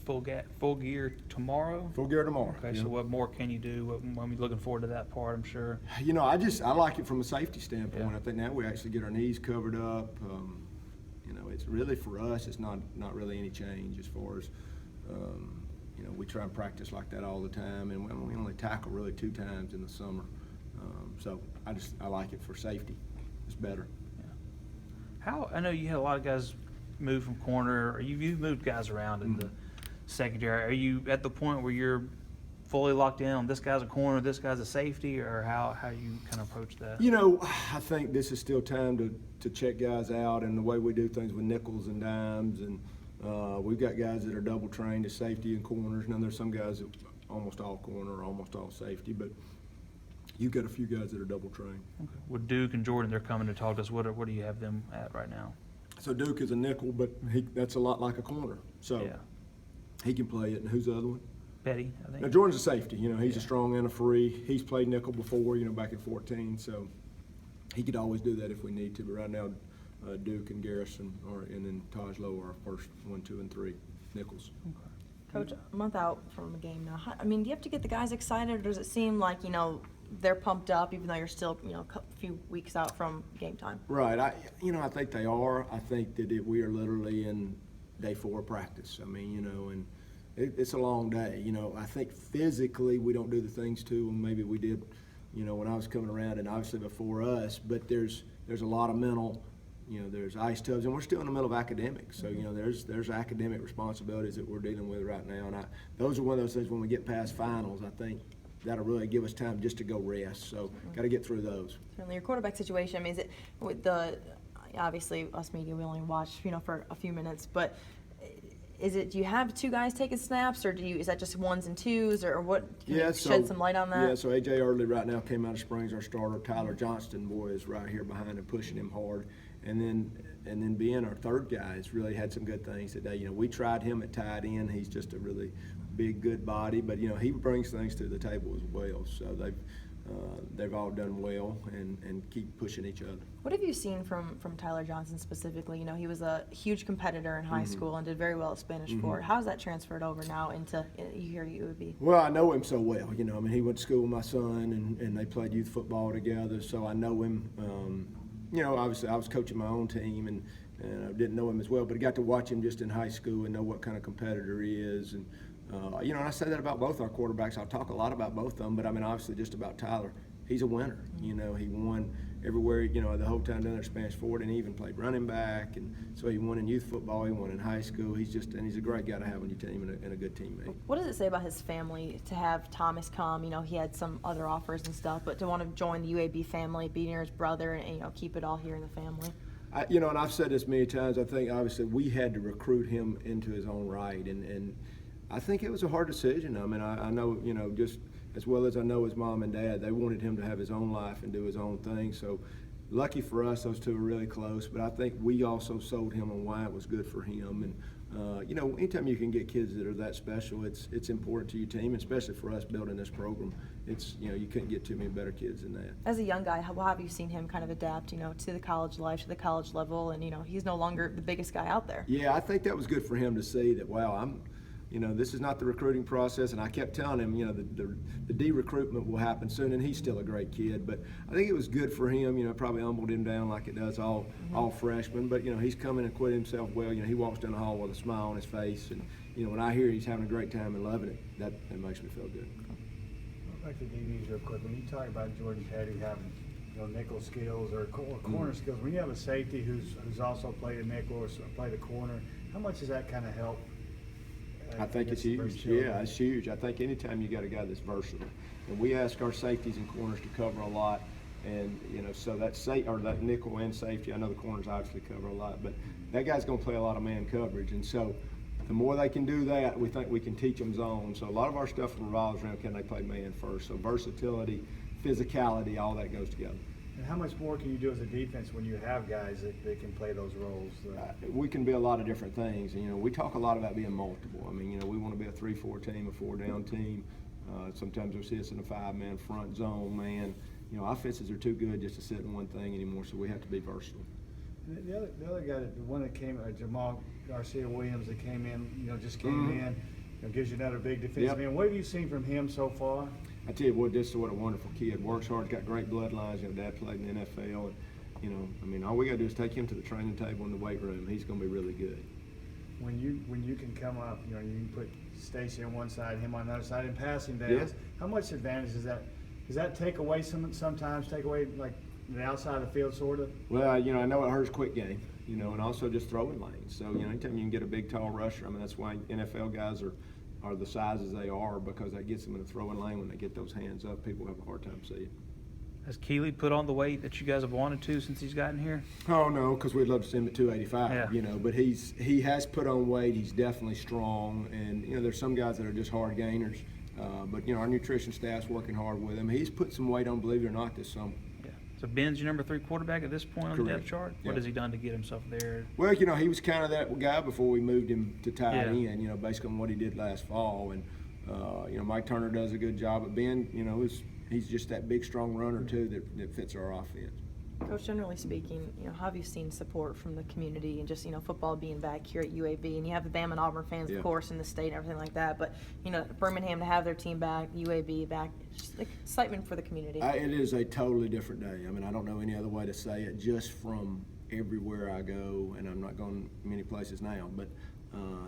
full gear tomorrow? Full gear tomorrow. Okay, yeah. so what more can you do? When we're looking forward to that part, I'm sure. You know, I like it from a safety standpoint. Yeah. I think now we actually get our knees covered up. You know, it's really for us, it's not really any change as far as, you know, we try and practice like that all the time, and we only tackle really 2 times in the summer. So I like it for safety. It's better. Yeah. I know you had a lot of guys move from corner, or you've moved guys around in the secondary. Are you at the point where you're fully locked in on this guy's a corner, this guy's a safety, or how you kind of approach that? You know, I think this is still time to check guys out, and the way we do things with nickels and dimes, and we've got guys that are double trained as safety and corners, and then there's some guys that almost all corner, almost all safety, but you've got a few guys that are double trained. Okay. With Duke and Jordan, they're coming to talk to us. What do you have them at right now? So Duke is a nickel, but that's a lot like a corner. So Yeah. he can play it. And who's the other one? Petty, I think. Now Jordan's a safety. You know, he's Yeah. a strong and a free. He's played nickel before, you know, back in 14. So he could always do that if we need to. But right now, Duke and Garrison and then Taj Lowe are our first 1, 2, and 3 nickels. Okay. Coach, a month out from a game now. I mean, do you have to get the guys excited, or does it seem like, you know, they're pumped up even though you're still, you know, a few weeks out from game time? Right. I think they are. I think that we are literally in day 4 of practice. I mean, you know, and it's a long day. You know, I think physically we don't do the things to them maybe we did, you know, when I was coming around and obviously before us. But there's a lot of mental. You know, there's ice tubs, and we're still in the middle of academics. So, you know, there's academic responsibilities that we're dealing with right now. And those are one of those things when we get past finals, I think that'll really give us time just to go rest. So, got to get through those. Certainly, your quarterback situation. I mean, is it with obviously us media, we only watch, you know, for a few minutes, but do you have 2 guys taking snaps, or is that just 1s and 2s, or what? Can you shed some light on that? Yeah, so A.J. Early right now came out of Springs, our starter. Tyler Johnston, boy, is right here behind him, pushing him hard. And then being our 3rd guy has really had some good things today. You know, we tried him at tight end. He's just a really big, good body, but, you know, he brings things to the table as well. So they've all done well and keep pushing each other. What have you seen from Tyler Johnson specifically? You know, he was a huge competitor in high school and did very well at Spanish Fort. How's that transferred over now into here at UAB? Well, I know him so well. You know, I mean, he went to school with my son, and they played youth football together, so I know him. You know, obviously I was coaching my own team, and I didn't know him as well, but I got to watch him just in high school and know what kind of competitor he is. And you know, and I say that about both our quarterbacks. I'll talk a lot about both of them, but I mean, obviously just about Tyler. He's a winner. You know, he won everywhere, you know, the whole time down there at Spanish Fort, and he even played running back. And so he won in youth football, he won in high school. He's a great guy to have on your team and a good teammate. What does it say about his family to have Thomas come? You know, he had some other offers and stuff, but to want to join the UAB family, be near his brother, and, you know, keep it all here in the family. You know, and I've said this many times, I think obviously we had to recruit him into his own right, and I think it was a hard decision. I mean, I know, you know, just as well as I know his mom and dad, they wanted him to have his own life and do his own thing. So lucky for us, those two were really close, but I think we also sold him on why it was good for him. And you know, anytime you can get kids that are that special, it's important to your team, especially for us building this program. It's, you know, you couldn't get too many better kids than that. As a young guy, how have you seen him kind of adapt, you know, to the college life, to the college level, and, you know, he's no longer the biggest guy out there? Yeah, I think that was good for him to see that, wow, you know, this is not the recruiting process, and I kept telling him, you know, the de-recruitment will happen soon, and he's still a great kid. But I think it was good for him, you know, probably humbled him down like it does all freshmen. But, you know, he's come in and acquitted himself well. You know, he walks down the hall with a smile on his face, and, you know, when I hear he's having a great time and loving it, that makes me feel good. Back to DBs real quick. When you talk about Jordan Petty having, you know, nickel skills or corner skills, when you have a safety who's also played a nickel or played a corner, how much does that kind of help? I think it's huge. Yeah, it's huge. I think anytime you got a guy that's versatile, and we ask our safeties and corners to cover a lot, and, you know, so that nickel and safety. I know the corners obviously cover a lot, but that guy's going to play a lot of man coverage, and so the more they can do that, we think we can teach them zone. So a lot of our stuff revolves around can they play man first. So versatility, physicality, all that goes together. And how much more can you do as a defense when you have guys that can play those roles? We can be a lot of different things. And, you know, we talk a lot about being multiple. I mean, you know, we want to be a 3-4 team, a 4-down team. Sometimes we see us in a 5-man front zone, man. You know, offenses are too good just to sit in one thing anymore, so we have to be versatile. And the other guy, the one that came, Jamal Garcia Williams, that came in, just came in, gives you another big defensive Yep. end. What have you seen from him so far? I tell you what, this is what a wonderful kid. Works hard, got great bloodlines. Dad played in the NFL, and all we got to do is take him to the training table in the weight room. He's going to be really good. When you can come up, you can put Stacy on one side, him on the other side, in passing downs. Yeah. How much advantage is that? Does that take away sometimes take away like the outside of the field, sort of? Well, I know it hurts quick game, and also just throwing lanes. So, anytime you can get a big, tall rusher, that's why NFL guys are the sizes they are, because that gets them in a throwing lane. When they get those hands up, people have a hard time seeing. Has Keeley put on the weight that you guys have wanted to since he's gotten here? Oh no, because we'd love to see him at 285. Yeah. But he has put on weight. He's definitely strong, and there's some guys that are just hard gainers. But our nutrition staff's working hard with him. He's put some weight on, believe it or not, this summer. Yeah. So Ben's your number 3 quarterback at this point on the Correct. depth chart? What Yeah. has he done to get himself there? Well, he was kind of that guy before we moved him to tight Yeah. end. Based on what he did last fall, and Mike Turner does a good job. But Ben, he's just that big, strong runner too that fits our offense. Coach, generally speaking, how have you seen support from the community and just, football being back here at UAB? And you have the Bama and Auburn fans, Yeah. of course, in the state and everything like that. But, Birmingham to have their team back, UAB back, just excitement for the community. It is a totally different day. I don't know any other way to say it. Just from everywhere I go, and I'm not going many places now, but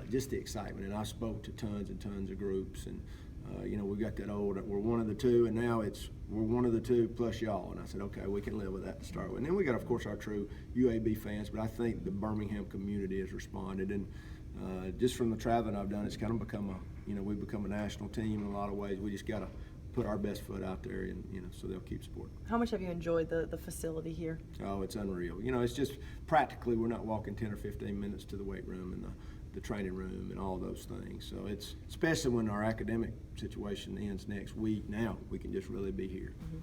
just the excitement. And I spoke to tons and tons of groups, and we got that old, we're one of the two, and now we're one of the two plus y'all. And I said, okay, we can live with that to start with. And then we got, of course, our true UAB fans, but I think the Birmingham community has responded. And just from the traveling I've done, it's kind of become we've become a national team in a lot of ways. We just got to put our best foot out there, and so they'll keep supporting. How much have you enjoyed the facility here? Oh, it's unreal. It's just practically we're not walking 10 or 15 minutes to the weight room and the training room and all those things. So it's, especially when our academic situation ends next week, now we can just really be here. Mm-hmm.